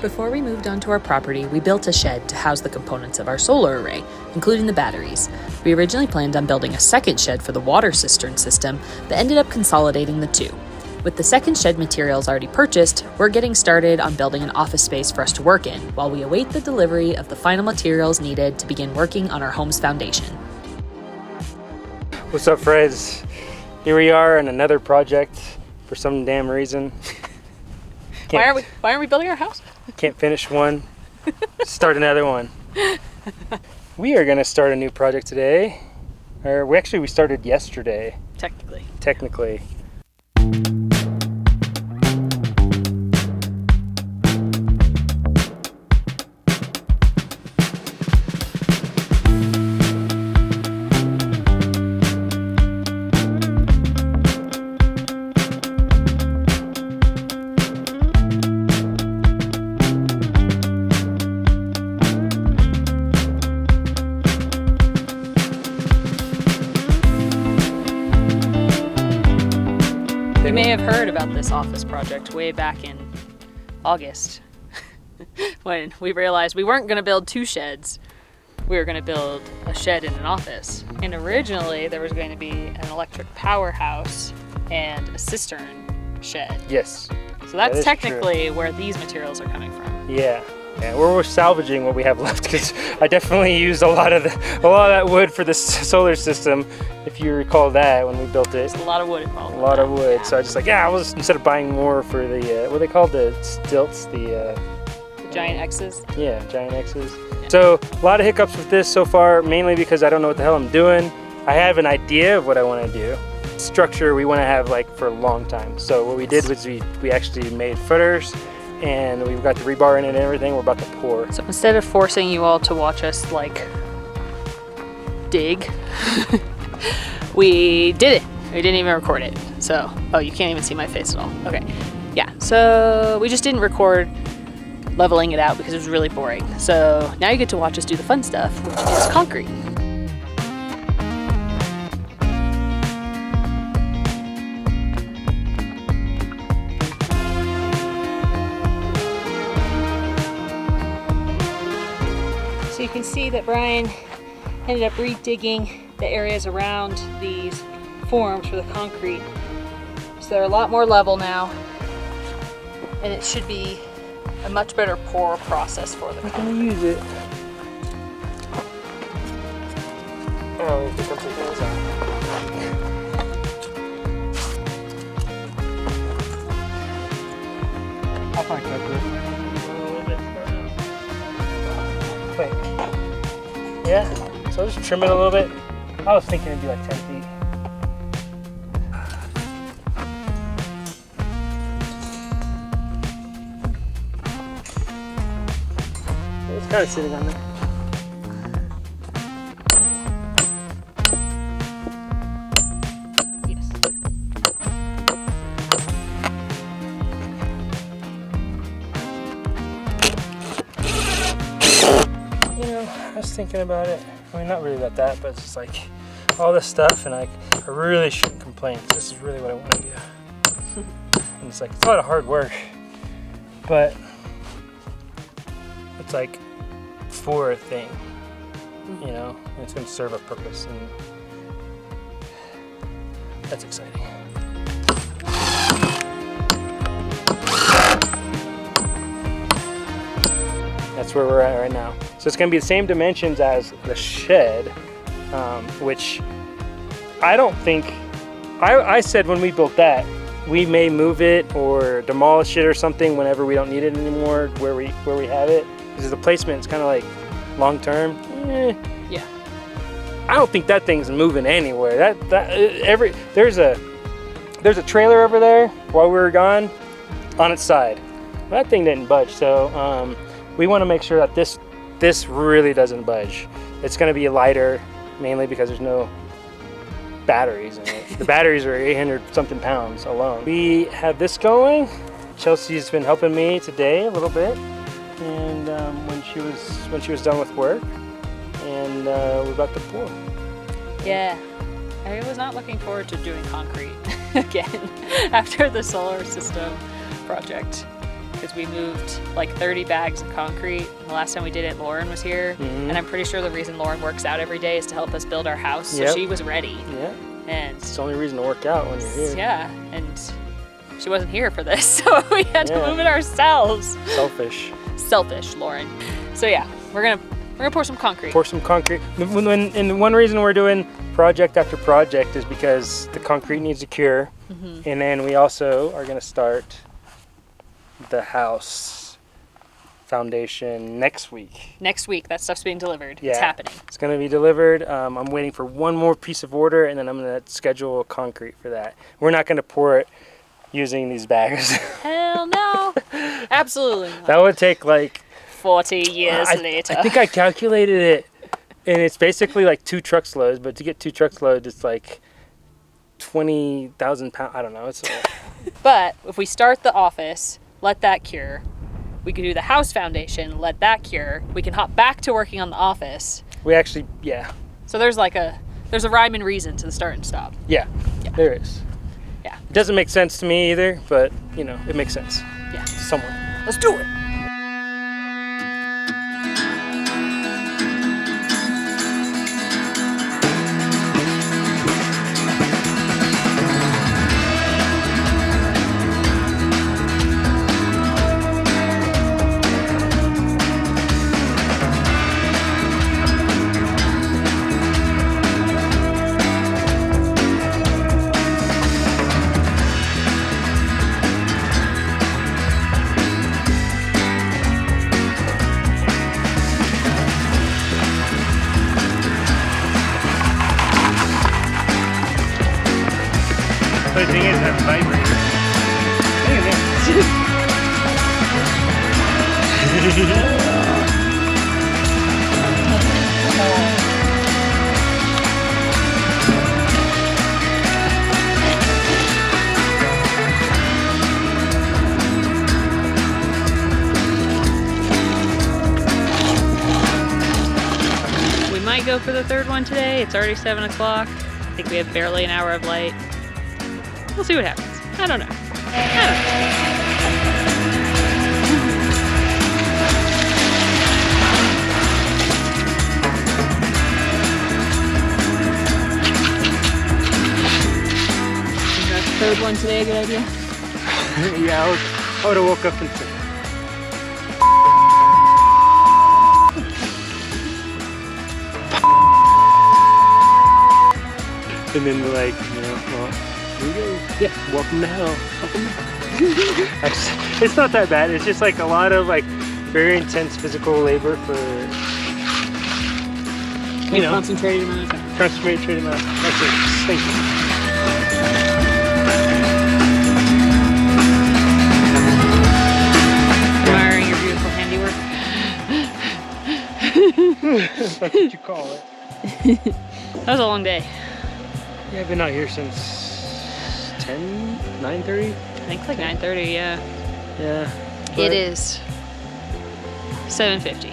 Before we moved onto our property, we built a shed to house the components of our solar array, including the batteries. We originally planned on building a second shed for the water cistern system, but ended up consolidating the two. With the second shed materials already purchased, we're getting started on building an office space for us to work in, while we await the delivery of the final materials needed to begin working on our home's foundation. What's up, friends? Here we are on another project for some damn reason. Why aren't we building our house? Can't finish one, start another one. We are gonna start a new project today. Or we started yesterday. Technically. You may have heard about this office project way back in August when we realized we weren't going to build two sheds. We were going to build a shed and an office. And originally there was going to be an electric powerhouse and a cistern shed. Yes. So that's that technically where these materials are coming from. Yeah, we're salvaging what we have left because I definitely used a lot of that wood for this solar system. If you recall that when we built it, there's a lot of wood involved. A lot of wood. Yeah. So I just instead of buying more for the what are they called, the stilts, the giant X's. Yeah, giant X's. Yeah. So a lot of hiccups with this so far, mainly because I don't know what the hell I'm doing. I have an idea of what I want to do. Structure we want to have for a long time. So what we did was we actually made footers. And we've got the rebar in it and everything. We're about to pour. So instead of forcing you all to watch us dig, we did it. We didn't even record it. So, you can't even see my face at all. Okay, yeah. So we just didn't record leveling it out because it was really boring. So now you get to watch us do the fun stuff, which is concrete. So you can see that Brian ended up re-digging the areas around these forms for the concrete. So they're a lot more level now, and it should be a much better pour process for the concrete. I'm gonna use it. Oh, we have to come take those out. I'll probably cut this. Wait. Yeah, so I'll just trim it a little bit. I was thinking it'd be 10 feet. It's kind of sitting on there. Yes. I was thinking about it. I mean, not really about that, but it's just all this stuff, and I really shouldn't complain because this is really what I want to do. And it's a lot of hard work, but it's for a thing, and it's going to serve a purpose, and that's exciting. That's where we're at right now. So it's going to be the same dimensions as the shed, which I don't think, I said when we built that, we may move it or demolish it or something whenever we don't need it anymore where we have it. Because the placement is kind of long term. Yeah. I don't think that thing's moving anywhere. There's a trailer over there while we were gone on its side. That thing didn't budge, so we want to make sure that this really doesn't budge. It's going to be lighter, mainly because there's no batteries in it. The batteries are 800 something pounds alone. We have this going. Chelsea's been helping me today a little bit, and when she was done with work, and we're about to pour. Yeah, I was not looking forward to doing concrete again after the solar system project, because we moved like 30 bags of concrete. And the last time we did it, Lauren was here. Mhm. And I'm pretty sure the reason Lauren works out every day is to help us build our house. So Yep. she was ready. Yeah. And It's the only reason to work out when you're here. yeah, and she wasn't here for this, so we had to Yeah. move it ourselves. Selfish. Selfish, Lauren. So yeah, we're gonna pour some concrete. Pour some concrete. And one reason we're doing project after project is because the concrete needs to cure. Mm-hmm. And then we also are going to start the house foundation next week. Next week, that stuff's being delivered. Yeah. It's happening. It's going to be delivered. I'm waiting for one more piece of order, and then I'm going to schedule concrete for that. We're not going to pour it using these bags. Hell no. Absolutely not. That would take like 40 years I later. think I calculated it, and it's basically like 2 trucks loads. But to get 2 trucks loads, it's like 20,000 pounds. I don't know. It's But if we start the office, let that cure. We can do the house foundation, let that cure. We can hop back to working on the office. we actually yeah So there's a rhyme and reason to the start and stop. yeah, there is. Yeah. It doesn't make sense to me either, but you know it makes sense Yeah. somewhere. Let's do it. The thing is that vibrator. We might go for the third one today. It's already 7 o'clock. I think we have barely an hour of light. We'll see what happens. I don't know. Third one today, a good idea? Yeah, I would have woke up and said. And then we're like, you know, well, here we go. Yeah, welcome to hell. Welcome to hell. It's not that bad. It's just like a lot of like very intense physical labor for, you know, Concentrated amount of time. concentrated amount. That's it. Thank you. Admiring your beautiful handiwork. That's what you call it. That was a long day. Yeah, I've been out here since 10, 9:30. I think like 9:30, yeah. Yeah. It but is 7:50.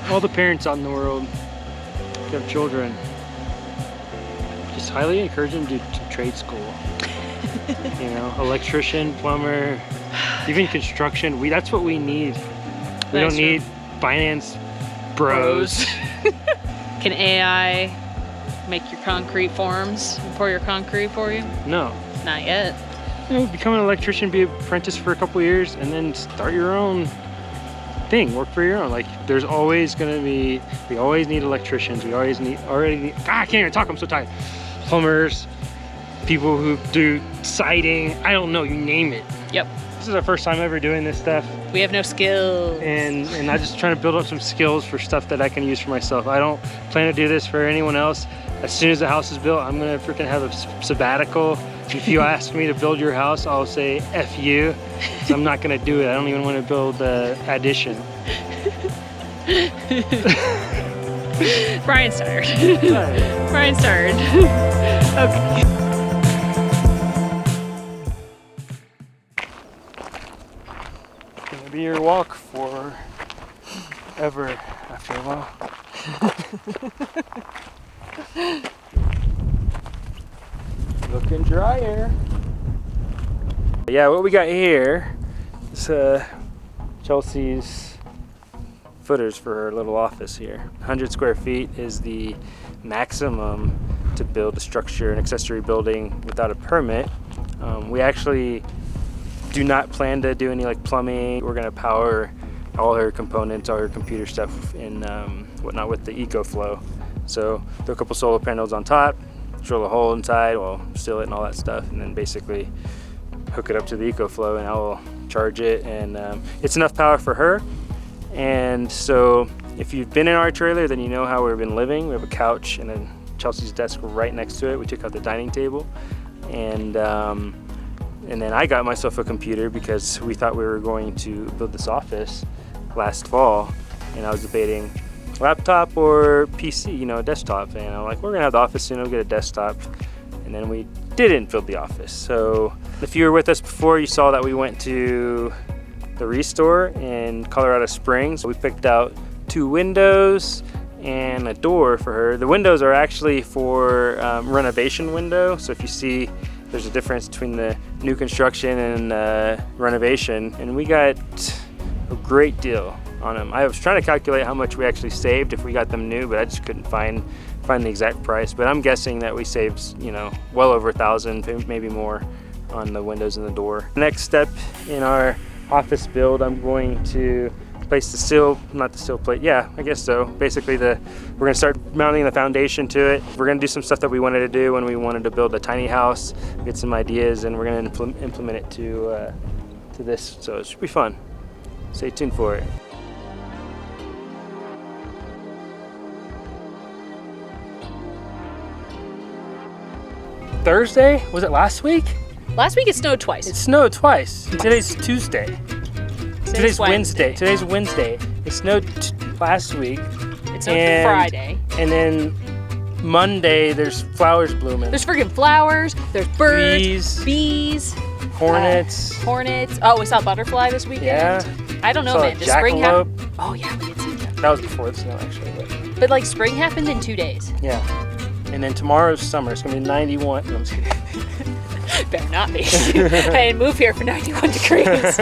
all the parents out in the world who have children, just highly encourage them to trade school. You know, electrician, plumber, even construction. That's what we need. We That's don't need finance bros. Can AI make your concrete forms and pour your concrete for you? No. Not yet. You know, become an electrician, be an apprentice for a couple years, and then start your own thing. Work for your own. Like, there's always gonna be. We always need electricians. We always need. God, I can't even talk. I'm so tired. Plumbers, people who do siding. I don't know. You name it. Yep. This is our first time ever doing this stuff, We have no skills. and I'm just trying to build up some skills for stuff that I can use for myself. I don't plan to do this for anyone else. As soon as the house is built, I'm gonna freaking have a sabbatical. If you ask me to build your house, I'll say F you, 'cause I'm not gonna do it. I don't even want to build the addition. Brian's tired. Brian's tired. Okay. Gonna be your walk for ever after a while. Looking drier. Yeah, what we got here, this It's Chelsea's footers for her little office here. 100 square feet is the maximum to build a structure, an accessory building without a permit. We actually do not plan to do any like plumbing. We're gonna power all her components, all her computer stuff and whatnot with the EcoFlow. So throw a couple solar panels on top, drill a hole inside, well, seal it and all that stuff, and then basically hook it up to the EcoFlow and I will charge it. And it's enough power for her. And so if you've been in our trailer, then you know how we've been living. We have a couch and then Chelsea's desk right next to it. We took out the dining table. And then I got myself a computer because we thought we were going to build this office last fall. And I was debating laptop or PC, you know, desktop. And I'm like, we're gonna have the office soon, we'll get a desktop. And then we didn't build the office. So if you were with us before, you saw that we went to the Restore in Colorado Springs. We picked out 2 windows and a door for her. The windows are actually for renovation window. So if you see, there's a difference between the new construction and renovation. And we got a great deal on them. I was trying to calculate how much we actually saved if we got them new, but I just couldn't find the exact price. But I'm guessing that we saved, you know, well over $1,000, maybe more on the windows and the door. Next step in our office build, I'm going to place the sill, not the sill plate, yeah, I guess so. Basically we're gonna start mounting the foundation to it. We're gonna do some stuff that we wanted to do when we wanted to build a tiny house, get some ideas, and we're gonna implement it to this, so it should be fun. Stay tuned for it. Thursday? Was it last week? Last week it snowed twice. It snowed twice. Today's Tuesday. Today's Wednesday. Today's Wednesday. It snowed last week. It snowed Friday. And then Monday, there's flowers blooming. There's freaking flowers. There's birds. Bees. Hornets. Hornets. Oh, we saw butterfly this weekend. Yeah. I don't know, Saw man. Does spring happen? jackalope. Oh yeah, we did see that. That was before the snow, actually. But like spring happened in 2 days. Yeah. And then tomorrow's summer. It's gonna be 91. No, I'm just kidding. Better not be. I didn't move here for 91 degrees.